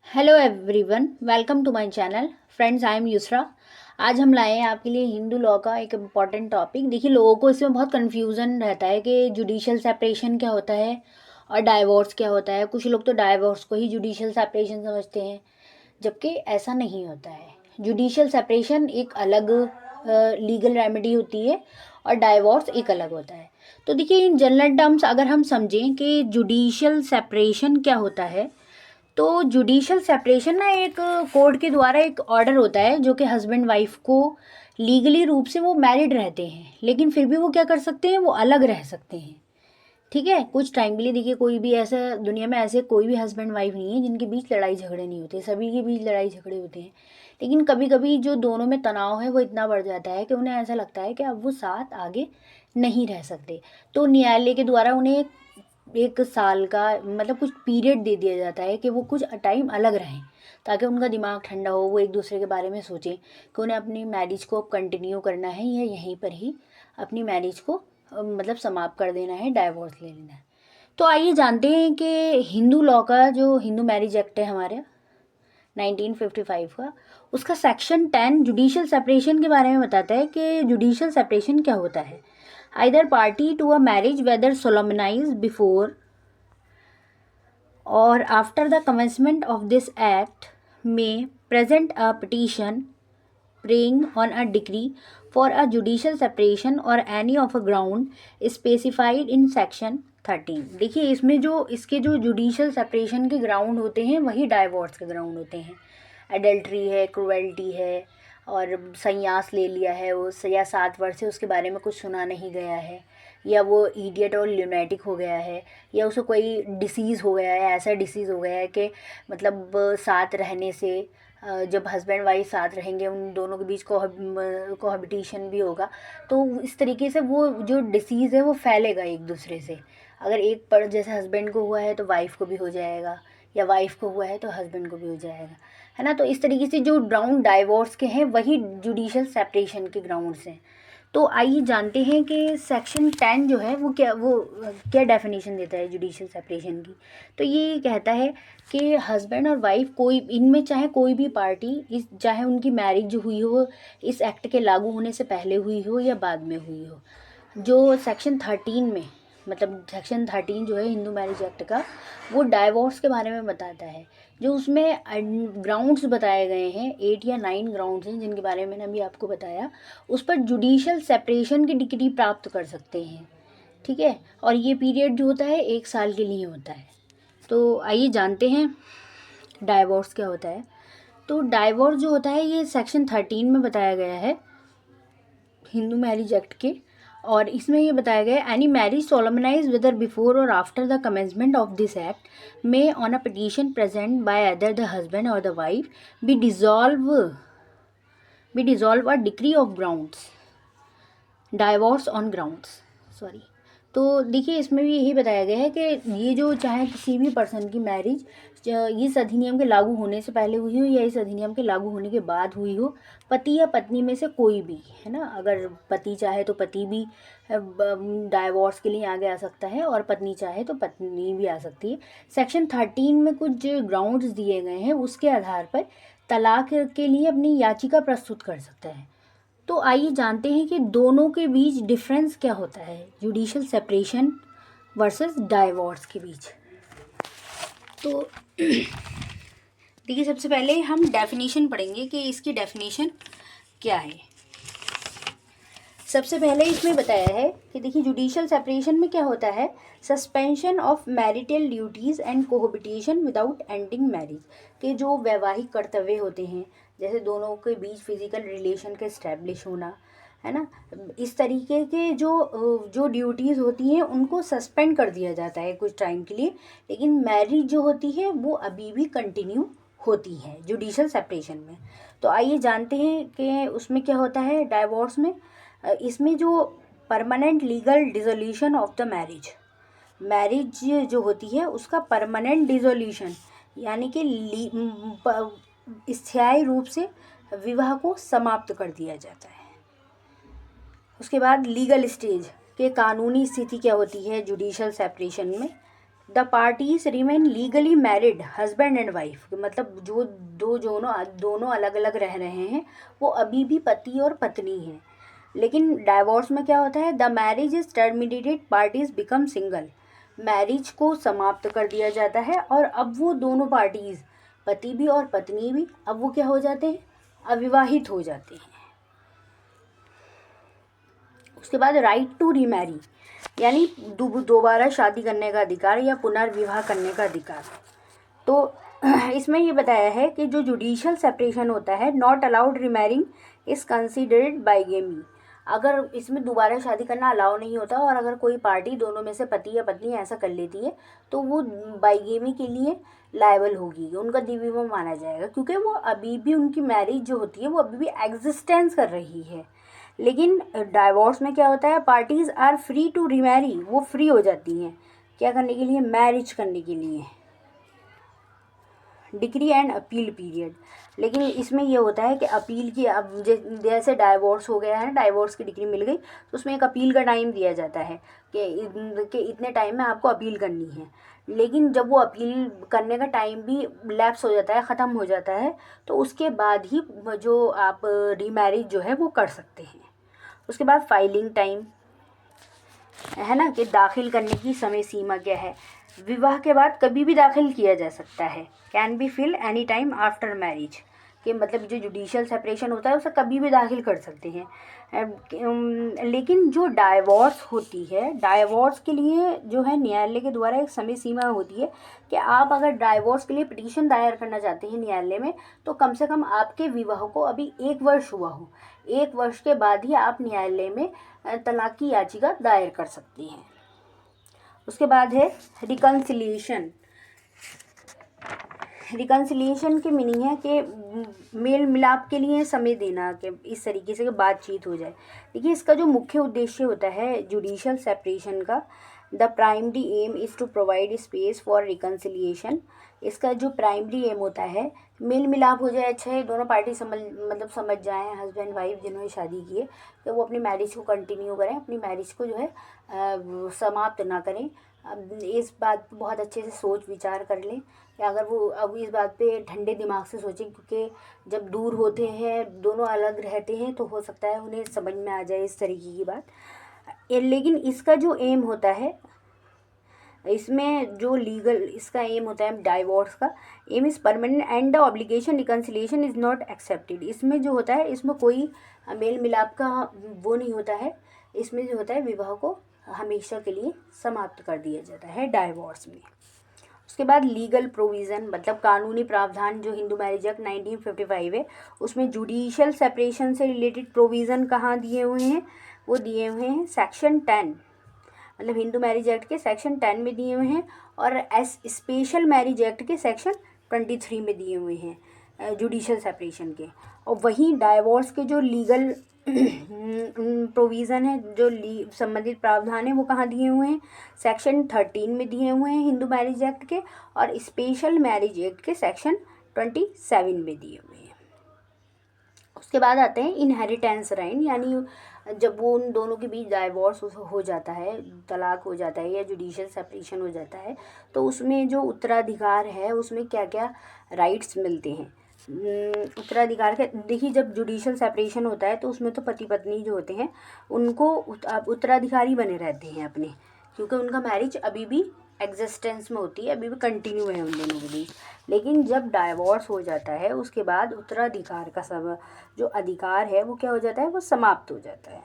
Hello everyone, welcome to my channel. Friends, I am Yusra. आज हम लाए हैं आपके लिए हिंदू लॉ का एक इम्पॉर्टेंट टॉपिक। देखिए, लोगों को इसमें बहुत कन्फ्यूज़न रहता है कि जुडिशियल सेपरेशन क्या होता है और डाइवोर्स क्या होता है। कुछ लोग तो डाइवोर्स को ही जुडिशियल सेपरेशन समझते हैं, जबकि ऐसा नहीं होता है। जुडिशियल सेपरेशन एक अलग लीगल रेमेडी होती है और डाइवोर्स एक अलग होता है। तो देखिए, इन जनरल टर्म्स अगर हम समझें कि जुडिशियल सेपरेशन क्या होता है, तो जुडिशियल सेपरेशन ना एक कोर्ट के द्वारा एक ऑर्डर होता है जो कि हस्बैंड वाइफ को लीगली रूप से वो मैरिड रहते हैं, लेकिन फिर भी वो क्या कर सकते हैं, वो अलग रह सकते हैं। ठीक है, कुछ टाइम के लिए। देखिए, कोई भी ऐसा दुनिया में ऐसे कोई भी हस्बैंड वाइफ नहीं है जिनके बीच लड़ाई झगड़े नहीं होते, सभी के बीच लड़ाई झगड़े होते हैं। लेकिन कभी कभी जो दोनों में तनाव है वो इतना बढ़ जाता है कि उन्हें ऐसा लगता है कि अब वो साथ आगे नहीं रह सकते। तो न्यायालय के द्वारा उन्हें एक साल का मतलब कुछ पीरियड दे दिया जाता है कि वो कुछ टाइम अलग रहें, ताकि उनका दिमाग ठंडा हो, वो एक दूसरे के बारे में सोचें कि उन्हें अपनी मैरिज को अब कंटिन्यू करना है या यहीं पर ही अपनी मैरिज को मतलब समाप्त कर देना है, डाइवोर्स ले लेना है। तो आइए जानते हैं कि हिंदू लॉ का जो हिंदू मैरिज एक्ट है हमारे 1955 का, उसका सेक्शन 10 जुडिशियल सेपरेशन के बारे में बताता है कि जुडिशियल सेपरेशन क्या होता है। Either party to a marriage whether solemnize before or after the commencement of this act may present a petition praying on a decree for a judicial separation or any of a ground specified in section 13। देखिए, इसमें जो इसके जो judicial separation के ground होते हैं वही divorce के ग्राउंड होते हैं। एडल्ट्री है, क्रुएल्टी है, और संन्यास ले लिया है उस, या 7 वर्ष से उसके बारे में कुछ सुना नहीं गया है, या वो इडियट और ल्यूनेटिक हो गया है, या उसे कोई डिसीज़ हो गया है, ऐसा डिसीज़ हो गया है कि मतलब साथ रहने से जब हस्बैंड वाइफ साथ रहेंगे उन दोनों के बीच कोहबिटेशन भी होगा, तो इस तरीके से वो जो डिसीज़ है वो फैलेगा एक दूसरे से। अगर एक पर जैसे हस्बैंड को हुआ है तो वाइफ को भी हो जाएगा, या वाइफ को हुआ है तो हस्बैंड को भी हो जाएगा, है ना। तो इस तरीके से जो ग्राउंड डाइवोर्स के हैं वही जुडिशियल सेपरेशन के ग्राउंड्स हैं। तो आइए जानते हैं कि सेक्शन 10 जो है वो क्या डेफिनेशन देता है जुडिशियल सेपरेशन की। तो ये कहता है कि हस्बैंड और वाइफ कोई इनमें चाहे कोई भी पार्टी इस चाहे उनकी मैरिज जो हुई हो इस एक्ट के लागू होने से पहले हुई हो या बाद में हुई हो, जो सेक्शन 13 में मतलब सेक्शन 13 जो है हिंदू मैरिज एक्ट का, वो डाइवोर्स के बारे में बताता है। जो उसमें ग्राउंड्स बताए गए हैं, 8 या 9 ग्राउंड्स हैं जिनके बारे में मैंने अभी आपको बताया, उस पर जुडिशियल सेपरेशन की डिग्री प्राप्त कर सकते हैं। ठीक है, और ये पीरियड जो होता है 1 साल के लिए होता है। तो आइए जानते हैं डाइवोर्स क्या होता है। तो डाइवोर्स जो होता है ये सेक्शन 13 में बताया गया है हिंदू मैरिज एक्ट के, और इसमें ये बताया गया है any marriage solemnize whether before or after the commencement of this act may on a petition present by either the husband or the wife be dissolve a decree of grounds divorce on grounds, sorry. तो देखिए, इसमें भी यही बताया गया है कि ये जो चाहे किसी भी पर्सन की मैरिज इस अधिनियम के लागू होने से पहले हुई हो या इस अधिनियम के लागू होने के बाद हुई हो, पति या पत्नी में से कोई भी, है ना। अगर पति चाहे तो पति भी डाइवोर्स के लिए आगे आ सकता है, और पत्नी चाहे तो पत्नी भी आ सकती है। सेक्शन 13 में कुछ ग्राउंड्स दिए गए हैं, उसके आधार पर तलाक के लिए अपनी याचिका प्रस्तुत कर सकता है। तो आइए जानते हैं कि दोनों के बीच डिफरेंस क्या होता है जुडिशियल सेपरेशन वर्सेस डाइवोर्स के बीच। तो देखिए, सबसे पहले हम डेफिनेशन पढ़ेंगे कि इसकी डेफिनेशन क्या है। सबसे पहले इसमें बताया है कि देखिए, जुडिशियल सेपरेशन में क्या होता है, suspension of marital duties and cohabitation without ending marriage, के जो वैवाहिक कर्तव्य होते हैं, जैसे दोनों के बीच फिजिकल रिलेशन का इस्टेब्लिश होना, है ना, इस तरीके के जो ड्यूटीज़ होती हैं उनको सस्पेंड कर दिया जाता है कुछ टाइम के लिए, लेकिन मैरिज जो होती है वो अभी भी कंटिन्यू होती है जुडिशियल सेपरेशन में। तो आइए जानते हैं कि उसमें क्या होता है डाइवोर्स में। इसमें जो permanent legal dissolution of the marriage जो होती है उसका परमानेंट डिसोल्यूशन, यानी कि स्थायी रूप से विवाह को समाप्त कर दिया जाता है। उसके बाद लीगल स्टेज के कानूनी स्थिति क्या होती है जुडिशियल सेपरेशन में, the parties remain legally married husband and wife, मतलब जो दोनों अलग अलग रह रहे हैं वो अभी भी पति और पत्नी हैं। लेकिन डाइवोर्स में क्या होता है, the marriage is terminated, parties become single, marriage को समाप्त कर दिया जाता है और अब वो दोनों पार्टीज, पति भी और पत्नी भी, अब वो क्या हो जाते हैं, अविवाहित हो जाते हैं। उसके बाद राइट टू रीमैरी, यानी दोबारा शादी करने का अधिकार या पुनर्विवाह करने का अधिकार। तो इसमें ये बताया है कि जो जुडिशियल सेपरेशन होता है, not allowed remarrying is considered bigamy, अगर इसमें दोबारा शादी करना अलाउ नहीं होता और अगर कोई पार्टी दोनों में से पति या पत्नी ऐसा कर लेती है तो वो बाइगेमी के लिए लायबल होगी, उनका द्विविवाह माना जाएगा, क्योंकि वो अभी भी, उनकी मैरिज जो होती है वो अभी भी एग्जिस्टेंस कर रही है। लेकिन डाइवोर्स में क्या होता है, parties are free to remarry, वो फ्री हो जाती हैं क्या करने के लिए, मैरिज करने के लिए। डिक्री एंड अपील पीरियड, लेकिन इसमें ये होता है कि अपील की, अब जैसे डाइवोर्स हो गया है, डाइवोर्स की डिक्री मिल गई तो उसमें एक अपील का टाइम दिया जाता है कि इतने टाइम में आपको अपील करनी है। लेकिन जब वो अपील करने का टाइम भी लैप्स हो जाता है, ख़त्म हो जाता है, तो उसके बाद ही जो आप रीमैरिज जो है वो कर सकते हैं। उसके बाद फाइलिंग टाइम है ना, कि दाखिल करने की समय सीमा क्या है, विवाह के बाद कभी भी दाखिल किया जा सकता है, can be filed any time after marriage, कि मतलब जो जुडिशियल सेपरेशन होता है उसे कभी भी दाखिल कर सकते हैं। लेकिन जो डाइवोर्स होती है, डाइवोर्स के लिए जो है न्यायालय के द्वारा एक समय सीमा होती है कि आप अगर डाइवोर्स के लिए पिटीशन दायर करना चाहते हैं न्यायालय में, तो कम से कम आपके विवाह को अभी 1 वर्ष हुआ हो, 1 वर्ष के बाद ही आप न्यायालय में तलाक की याचिका दायर कर सकती हैं। उसके बाद है रिकन्सिलिएशन। रिकन्सिलिएशन की मीनिंग है कि मेल मिलाप के लिए समय देना, कि इस तरीके से कि बातचीत हो जाए। देखिए, इसका जो मुख्य उद्देश्य होता है जुडिशियल सेपरेशन का, the primary aim is to provide space for reconciliation, इसका जो प्राइमरी एम होता है, मेल मिलाप हो जाए, अच्छा है, दोनों पार्टी समझ जाएं, हस्बैंड वाइफ जिन्होंने शादी की है, कि वो अपनी मैरिज को कंटिन्यू करें, अपनी मैरिज को जो है समाप्त ना करें। अब इस बात पे बहुत अच्छे से सोच विचार कर लें कि अगर वो अब इस बात पे ठंडे दिमाग से सोचें, क्योंकि जब दूर होते हैं, दोनों अलग रहते हैं, तो हो सकता है उन्हें समझ में आ जाए इस तरीके की बात। लेकिन इसका जो एम होता है, इसमें जो लीगल इसका एम होता है डाइवोर्स का, aim is permanent and the obligation reconciliation is not accepted, इसमें जो होता है, इसमें कोई मेल मिलाप का वो नहीं होता है, इसमें जो होता है विवाह को हमेशा के लिए समाप्त कर दिया जाता है डाइवोर्स में। उसके बाद लीगल प्रोविज़न, मतलब कानूनी प्रावधान, जो हिंदू मैरिज एक्ट 1955 है, उसमें जुडिशियल सेपरेशन से रिलेटेड प्रोविज़न कहाँ दिए हुए हैं, वो दिए हुए हैं सेक्शन 10, मतलब हिंदू मैरिज एक्ट के सेक्शन 10 में दिए हुए हैं, और स्पेशल मैरिज एक्ट के सेक्शन 23 में दिए हुए हैं जुडिशियल सेपरेशन के। और वहीं डाइवोर्स के जो लीगल प्रोविज़न है, जो संबंधित प्रावधान है, वो कहाँ दिए हुए हैं, सेक्शन 13 में दिए हुए हैं हिंदू मैरिज एक्ट के, और स्पेशल मैरिज एक्ट के सेक्शन 27 में दिए हुए हैं। उसके बाद आते हैं इनहेरिटेंस राइट, यानी जब वो उन दोनों के बीच डाइवोर्स हो जाता है, तलाक हो जाता है या जुडिशियल सेपरेशन हो जाता है, तो उसमें जो उत्तराधिकार है उसमें क्या क्या राइट्स मिलते हैं। उत्तराधिकार के, देखिए, जब जुडिशियल सेपरेशन होता है तो उसमें तो पति पत्नी जो होते हैं उनको उत्तराधिकारी बने रहते हैं अपने, क्योंकि उनका मैरिज अभी भी एग्जिस्टेंस में होती है, अभी भी कंटिन्यू है उन दोनों के बीच। लेकिन जब डाइवोर्स हो जाता है उसके बाद उत्तराधिकार का सब जो अधिकार है वो क्या हो जाता है, वो समाप्त हो जाता है।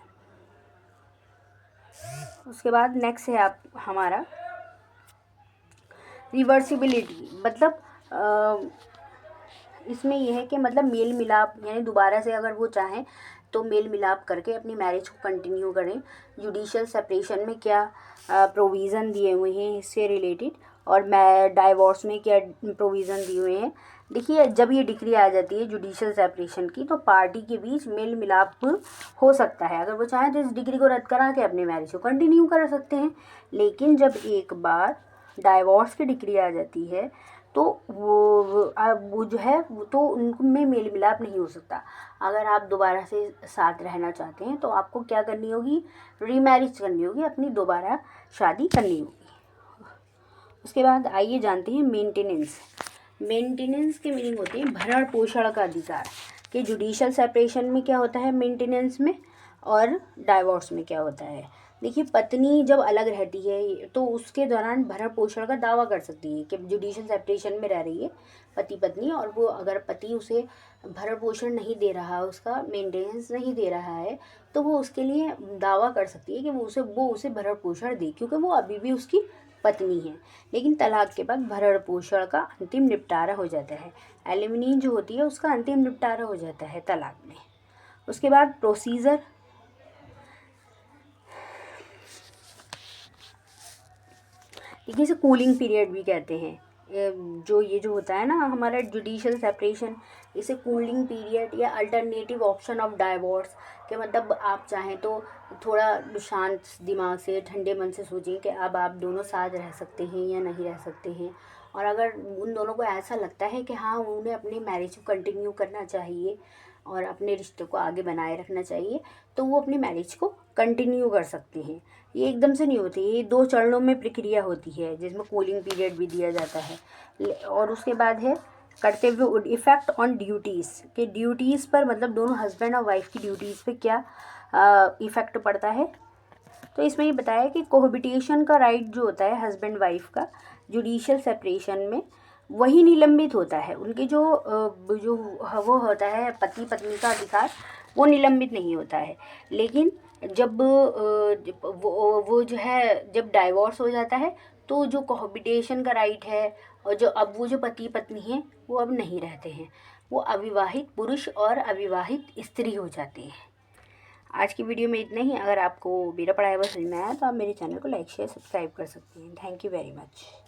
उसके बाद नेक्स्ट है आप हमारा रिवर्सिबिलिटी, मतलब इसमें यह है कि मतलब मेल मिलाप, यानी दोबारा से अगर वो चाहें तो मेल मिलाप करके अपनी मैरिज को कंटिन्यू करें। जुडिशियल सेपरेशन में क्या प्रोविज़न दिए हुए हैं इससे रिलेटेड, और डाइवोर्स में क्या प्रोविज़न दिए हुए हैं। देखिए, जब ये डिक्री आ जाती है जुडिशियल सेपरेशन की, तो पार्टी के बीच मेल मिलाप हो सकता है, अगर वो चाहें तो इस डिक्री को रद्द करा के अपनी मैरिज को कंटिन्यू कर सकते हैं। लेकिन जब एक बार डाइवोर्स की डिक्री आ जाती है तो वो जो है वो तो उनमें मेल मिलाप नहीं हो सकता। अगर आप दोबारा से साथ रहना चाहते हैं तो आपको क्या करनी होगी, रीमैरिज करनी होगी, अपनी दोबारा शादी करनी होगी। उसके बाद आइए जानते हैं मेंटेनेंस। मेंटेनेंस की मीनिंग होती है भरण पोषण का अधिकार। कि जुडिशल सेपरेशन में क्या होता है मेंटेनेंस में, और डाइवोर्स में क्या होता है। देखिए, पत्नी जब अलग रहती है तो उसके दौरान भरण पोषण का दावा कर सकती है कि जुडिशल सेपरेशन में रह रही है पति पत्नी, और वो अगर पति उसे भरण पोषण नहीं दे रहा, उसका मेंटेनेंस नहीं दे रहा है, तो वो उसके लिए दावा कर सकती है कि वो उसे भरण पोषण दे, क्योंकि वो अभी भी उसकी पत्नी है। लेकिन तलाक के बाद भरण पोषण का अंतिम निपटारा हो जाता है। एलिमनी जो होती है उसका अंतिम निपटारा हो जाता है तलाक में। उसके बाद प्रोसीजर, देखिए इसे कूलिंग पीरियड भी कहते हैं। ये जो होता है ना हमारा जुडिशल सेपरेशन, इसे कूलिंग पीरियड या अल्टरनेटिव ऑप्शन ऑफ डाइवोर्स के मतलब आप चाहें तो थोड़ा शांत दिमाग से ठंडे मन से सोचें कि अब आप दोनों साथ रह सकते हैं या नहीं रह सकते हैं। और अगर उन दोनों को ऐसा लगता है कि हाँ उन्हें अपनी मैरिज को कंटिन्यू करना चाहिए और अपने रिश्ते को आगे बनाए रखना चाहिए, तो वो अपनी मैरिज को कंटिन्यू कर सकते हैं। ये एकदम से नहीं होती, ये 2 चरणों में प्रक्रिया होती है जिसमें कूलिंग पीरियड भी दिया जाता है। और उसके बाद है कर्तव्य इफेक्ट ऑन ड्यूटीज़, कि ड्यूटीज़ पर मतलब दोनों हस्बैंड और वाइफ की ड्यूटीज़ पे क्या इफ़ेक्ट पड़ता है। तो इसमें ये बताया कि कोहबिटेशन का राइट जो होता है हस्बैंड वाइफ का जुडिशियल सेपरेशन में, वही निलंबित होता है। उनके जो वो होता है पति पत्नी का अधिकार, वो निलंबित नहीं होता है। लेकिन वो जो है जब डाइवोर्स हो जाता है तो जो कोहबिटेशन का राइट है, और वो जो पति पत्नी हैं वो अब नहीं रहते हैं, वो अविवाहित पुरुष और अविवाहित स्त्री हो जाते हैं। आज की वीडियो में इतना ही। अगर आपको मेरा पढ़ाया हुआ समझ में आया तो आप मेरे चैनल को लाइक शेयर सब्सक्राइब कर सकते हैं। Thank you very much.